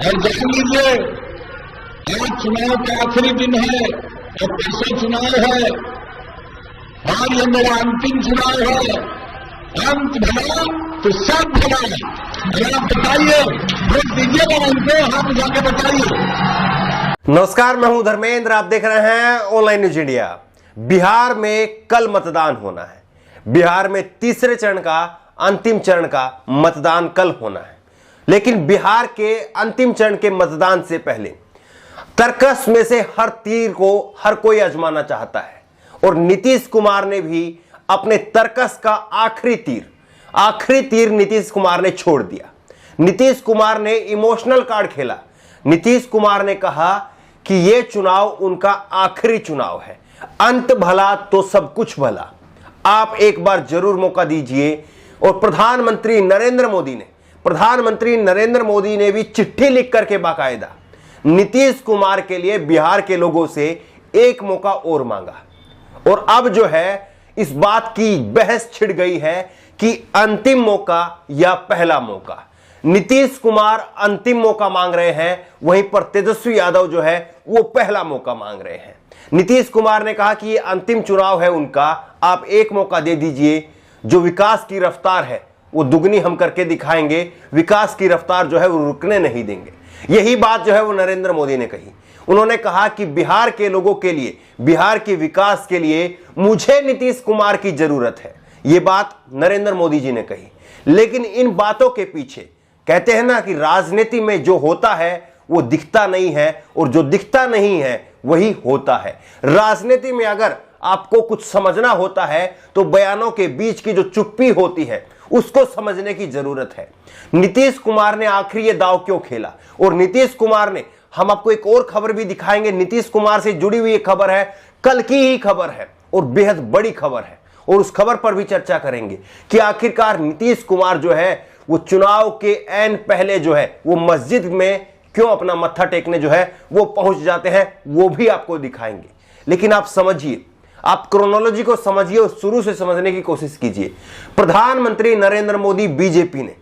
और जान लीजिए, आज चुनाव का आखिरी दिन है और परसों चुनाव है और ये मेरा अंतिम चुनाव है। अंत भला तो सब भला। अगर आप बताइए, वोट दीजिएगा उनको, हाथ जाके बताइए। नमस्कार, मैं हूं धर्मेंद्र। आप देख रहे हैं ऑनलाइन न्यूज इंडिया। बिहार में कल मतदान होना है। बिहार में तीसरे चरण का, अंतिम चरण का मतदान कल होना है। लेकिन बिहार के अंतिम चरण के मतदान से पहले तर्कस में से हर तीर को हर कोई आजमाना चाहता है और नीतीश कुमार ने भी अपने तर्कस का आखिरी तीर नीतीश कुमार ने छोड़ दिया। नीतीश कुमार ने इमोशनल कार्ड खेला। नीतीश कुमार ने कहा कि यह चुनाव उनका आखिरी चुनाव है। अंत भला तो सब कुछ भला। आप एक बार जरूर मौका दीजिए। और प्रधानमंत्री नरेंद्र मोदी ने भी चिट्ठी लिख करके बाकायदा नीतीश कुमार के लिए बिहार के लोगों से एक मौका और मांगा। और अब जो है इस बात की बहस छिड़ गई है कि अंतिम मौका या पहला मौका। नीतीश कुमार अंतिम मौका मांग रहे हैं, वहीं पर तेजस्वी यादव जो है वो पहला मौका मांग रहे हैं। नीतीश कुमार ने कहा कि ये अंतिम चुनाव है उनका, आप एक मौका दे दीजिए। जो विकास की रफ्तार है वो दुगनी हम करके दिखाएंगे। विकास की रफ्तार जो है वो रुकने नहीं देंगे। यही बात जो है वो नरेंद्र मोदी ने कही। उन्होंने कहा कि बिहार के लोगों के लिए, बिहार के विकास के लिए मुझे नीतीश कुमार की जरूरत है। यह बात नरेंद्र मोदी जी ने कही। लेकिन इन बातों के पीछे कहते हैं ना कि राजनीति में जो होता है वो दिखता नहीं है और जो दिखता नहीं है वही होता है। राजनीति में अगर आपको कुछ समझना होता है तो बयानों के बीच की जो चुप्पी होती है उसको समझने की जरूरत है। नीतीश कुमार ने आखिर ये दांव क्यों खेला? और नीतीश कुमार ने, हम आपको एक और खबर भी दिखाएंगे, नीतीश कुमार से जुड़ी हुई एक खबर है, कल की ही खबर है और बेहद बड़ी खबर है। और उस खबर पर भी चर्चा करेंगे कि आखिरकार नीतीश कुमार जो है वो चुनाव के ऐन पहले जो है वो मस्जिद में क्यों अपना मत्था टेकने जो है वो पहुंच जाते हैं, वो भी आपको दिखाएंगे। लेकिन आप समझिए, आप क्रोनोलॉजी को समझिए और शुरू से समझने की कोशिश कीजिए। प्रधानमंत्री नरेंद्र मोदी, बीजेपी ने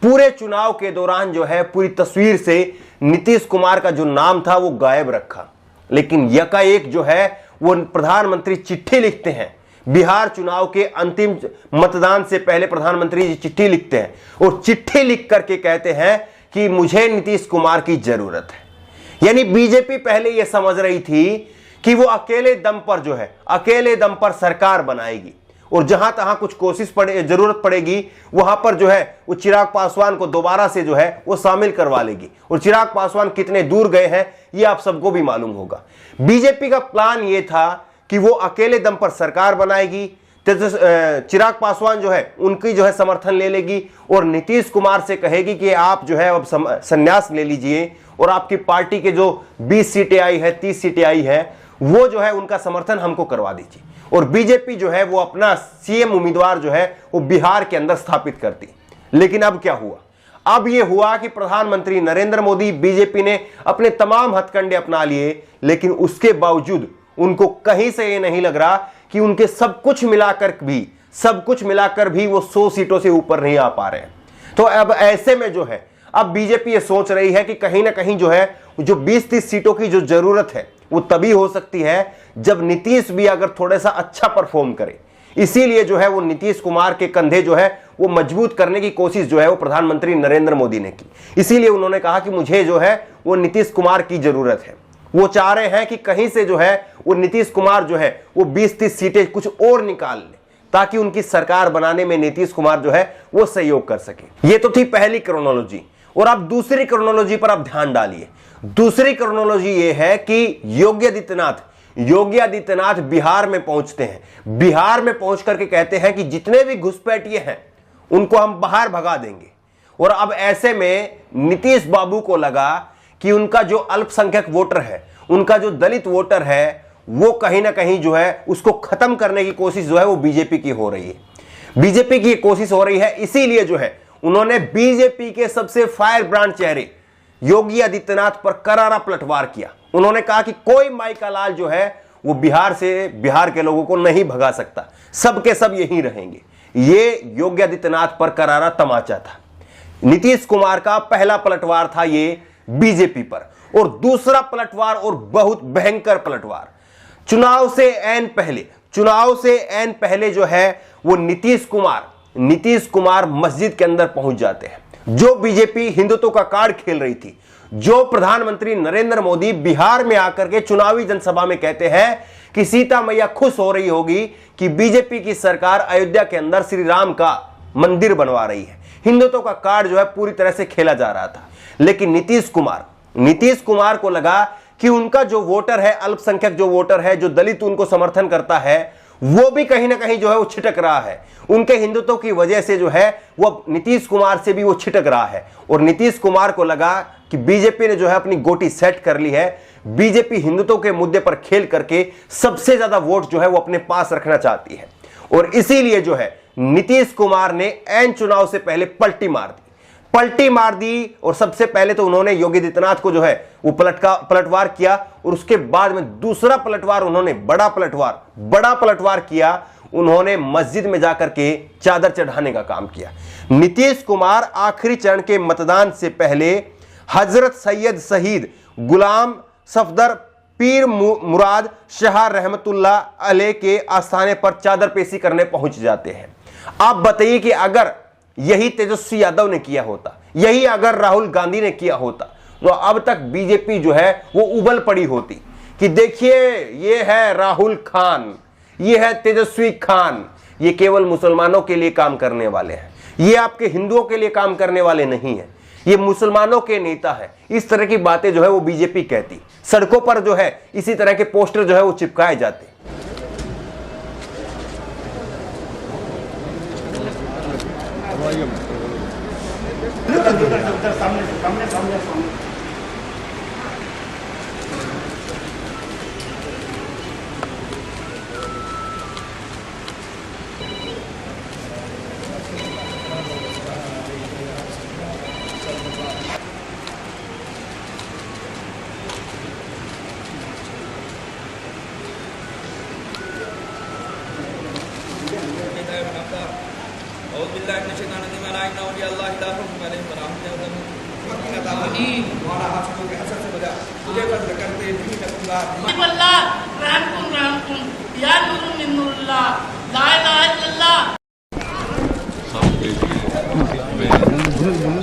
पूरे चुनाव के दौरान जो है पूरी तस्वीर से नीतीश कुमार का जो नाम था वो गायब रखा। लेकिन यकाएक जो है वो प्रधानमंत्री चिट्ठी लिखते हैं। बिहार चुनाव के अंतिम मतदान से पहले प्रधानमंत्री जी चिट्ठी लिखते हैं और चिट्ठी लिख करके कहते हैं कि मुझे नीतीश कुमार की जरूरत है। यानी बीजेपी पहले यह समझ रही थी कि वो अकेले दम पर जो है, अकेले दम पर सरकार बनाएगी और जहां तहां कुछ जरूरत पड़ेगी वहां पर जो है वो चिराग पासवान को दोबारा से जो है वो शामिल करवा लेगी। और चिराग पासवान कितने दूर गए हैं ये आप सबको भी मालूम होगा। बीजेपी का प्लान ये था कि वो अकेले दम पर सरकार बनाएगी, चिराग पासवान जो है उनकी जो है समर्थन ले लेगी और नीतीश कुमार से कहेगी कि आप जो है अब संन्यास ले लीजिए और आपकी पार्टी के जो 20 सीटें आई है, 30 सीटें आई है, वो जो है उनका समर्थन हमको करवा दीजिए। और बीजेपी जो है वो अपना सीएम उम्मीदवार जो है वो बिहार के अंदर स्थापित करती। लेकिन अब क्या हुआ? अब यह हुआ कि प्रधानमंत्री नरेंद्र मोदी, बीजेपी ने अपने तमाम हथकंडे अपना लिए। लेकिन उसके बावजूद उनको कहीं से ये नहीं लग रहा कि उनके सब कुछ मिलाकर भी वो 100 सीटों से ऊपर नहीं आ पा रहे हैं। तो अब ऐसे में जो है अब बीजेपी ये सोच रही है कि कहीं ना कहीं जो है जो 20-30 सीटों की जो जरूरत है वो तभी हो सकती है जब नीतीश भी अगर थोड़ा सा अच्छा परफॉर्म करे। इसीलिए जो है वो नीतीश कुमार के कंधे जो है वो मजबूत करने की कोशिश जो है वो प्रधानमंत्री नरेंद्र मोदी ने की। इसीलिए उन्होंने कहा कि मुझे जो है वो नीतीश कुमार की जरूरत है। वो चाह रहे हैं कि कहीं से जो है वो नीतीश कुमार जो है वो 20-30 सीटें कुछ और निकाल ले ताकि उनकी सरकार बनाने में नीतीश कुमार जो है वो सहयोग कर सके। ये तो थी पहली क्रोनोलॉजी। और अब दूसरी क्रोनोलॉजी पर आप ध्यान डालिए। दूसरी क्रोनोलॉजी ये है कि योगी आदित्यनाथ बिहार में पहुंचते हैं। बिहार में पहुंच करके कहते हैं कि जितने भी घुसपैठिए हैं उनको हम बाहर भगा देंगे। और अब ऐसे में नीतीश बाबू को लगा कि उनका जो अल्पसंख्यक वोटर है, उनका जो दलित वोटर है, वो कहीं ना कहीं जो है उसको खत्म करने की कोशिश जो है वो बीजेपी की हो रही है। बीजेपी की कोशिश हो रही है। इसीलिए जो है उन्होंने बीजेपी के सबसे फायर ब्रांड चेहरे योगी आदित्यनाथ पर करारा पलटवार किया। उन्होंने कहा कि कोई माई का लाल जो है वो बिहार के लोगों को नहीं भगा सकता, सब के सब यहीं रहेंगे। ये योगी आदित्यनाथ पर करारा तमाचा था। नीतीश कुमार का पहला पलटवार था ये बीजेपी पर। और दूसरा पलटवार और बहुत भयंकर पलटवार, चुनाव से ऐन पहले जो है वो नीतीश कुमार मस्जिद के अंदर पहुंच जाते हैं। जो बीजेपी हिंदुत्व का कार्ड खेल रही थी, जो प्रधानमंत्री नरेंद्र मोदी बिहार में आकर के चुनावी जनसभा में कहते हैं कि सीता मैया खुश हो रही होगी कि बीजेपी की सरकार अयोध्या के अंदर श्री राम का मंदिर बनवा रही है, हिंदुत्व का कार्ड जो है पूरी तरह से खेला जा रहा था। लेकिन नीतीश कुमार को लगा कि उनका जो वोटर है, अल्पसंख्यक जो वोटर है, जो दलित उनको समर्थन करता है, वो भी कहीं ना कहीं जो है वो छिटक रहा है। उनके हिंदुत्व की वजह से जो है वो नीतीश कुमार से भी वो छिटक रहा है। और नीतीश कुमार को लगा कि बीजेपी ने जो है अपनी गोटी सेट कर ली है, बीजेपी हिंदुत्व के मुद्दे पर खेल करके सबसे ज्यादा वोट जो है वो अपने पास रखना चाहती है। और इसीलिए जो है नीतीश कुमार ने ऐन चुनाव से पहले पलटी मार दी। और सबसे पहले तो उन्होंने योगी आदित्यनाथ को जो है वो पलटवार किया, और उसके बाद में दूसरा पलटवार उन्होंने बड़ा पलटवार किया, उन्होंने मस्जिद में जाकर के चादर चढ़ाने का काम किया। नीतीश कुमार आखिरी चरण के मतदान से पहले हजरत सैयद शहीद गुलाम सफदर पीर मुराद शाह रहमतुल्लाह अलैह के आस्थाने पर चादर पेशी करने पहुंच जाते हैं। आप बताइए कि अगर यही तेजस्वी यादव ने किया होता, यही अगर राहुल गांधी ने किया होता, तो अब तक बीजेपी जो है वो उबल पड़ी होती कि देखिए ये है राहुल खान, ये है तेजस्वी खान, ये केवल मुसलमानों के लिए काम करने वाले हैं, ये आपके हिंदुओं के लिए काम करने वाले नहीं है, ये मुसलमानों के नेता है। इस तरह की बातें जो है वो बीजेपी कहती, सड़कों पर जो है इसी तरह के पोस्टर जो है वो चिपकाए जाते।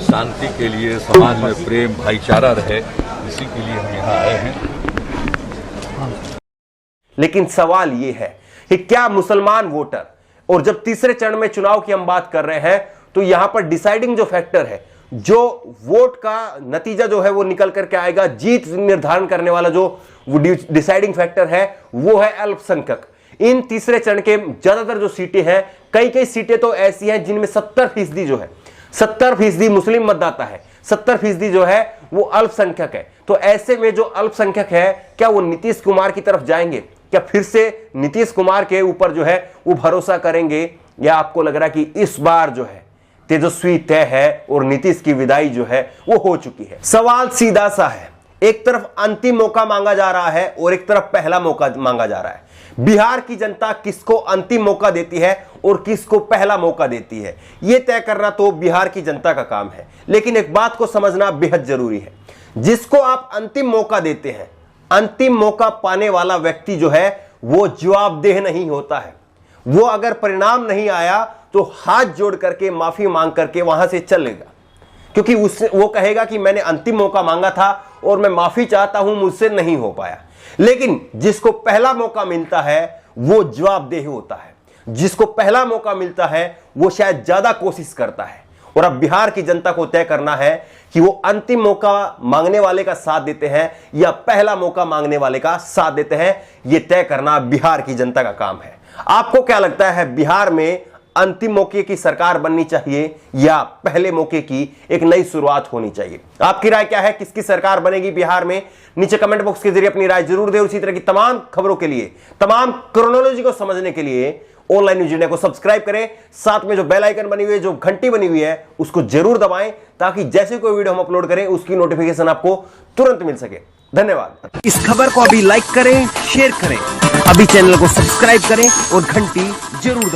शांति के लिए, समाज में प्रेम भाईचारा रहे, इसी के लिए हम यहाँ आए हैं। लेकिन सवाल यह है कि क्या मुसलमान वोटर, और जब तीसरे चरण में चुनाव की हम बात कर रहे हैं तो यहां पर डिसाइडिंग जो फैक्टर है, जो वोट का नतीजा जो है वो निकल करके आएगा, जीत निर्धारण करने वाला जो डिसाइडिंग फैक्टर है वो है अल्पसंख्यक। इन तीसरे चरण के ज्यादातर जो सीटें हैं, कई सीटें तो ऐसी हैं जिनमें 70% जो है 70% मुस्लिम मतदाता है, 70% जो है वो अल्पसंख्यक है। तो ऐसे में जो अल्पसंख्यक है, क्या वो नीतीश कुमार की तरफ जाएंगे? क्या फिर से नीतीश कुमार के ऊपर जो है वो भरोसा करेंगे, या आपको लग रहा है कि इस बार जो है तेजस्वी तय है और नीतीश की विदाई जो है वो हो चुकी है? सवाल सीधा सा है, एक तरफ अंतिम मौका मांगा जा रहा है और एक तरफ पहला मौका मांगा जा रहा है। बिहार की जनता किसको अंतिम मौका देती है और किसको पहला मौका देती है, यह तय करना तो बिहार की जनता का काम है। लेकिन एक बात को समझना बेहद जरूरी है, जिसको आप अंतिम मौका देते हैं, अंतिम मौका पाने वाला व्यक्ति जो है वो जवाबदेह नहीं होता है। वो अगर परिणाम नहीं आया तो हाथ जोड़ करके माफी मांग करके वहां से चलेगा, क्योंकि उससे वो कहेगा कि मैंने अंतिम मौका मांगा था और मैं माफी चाहता हूं, मुझसे नहीं हो पाया। लेकिन जिसको पहला मौका मिलता है वो जवाबदेह होता है, जिसको पहला मौका मिलता है वो शायद ज्यादा कोशिश करता है। और अब बिहार की जनता को तय करना है कि वो अंतिम मौका मांगने वाले का साथ देते हैं या पहला मौका मांगने वाले का साथ देते हैं। यह तय करना बिहार की जनता का काम है। आपको क्या लगता है, बिहार में अंतिम मौके की सरकार बननी चाहिए या पहले मौके की एक नई शुरुआत होनी चाहिए? आपकी राय क्या है, किसकी सरकार बनेगी बिहार में? नीचे कमेंट बॉक्स के जरिए अपनी राय जरूर दें। उसी तरह की तमाम खबरों के लिए, तमाम क्रोनोलॉजी को समझने के लिए ऑनलाइन न्यूज इंडिया को सब्सक्राइब करें। साथ में जो बेल आइकन बनी हुई है, जो घंटी बनी हुई है, उसको जरूर दबाएं ताकि जैसे कोई वीडियो हम अपलोड करें उसकी नोटिफिकेशन आपको तुरंत मिल सके। धन्यवाद। इस खबर को अभी लाइक करें, शेयर करें, अभी चैनल को सब्सक्राइब करें और घंटी जरूर दबाएं।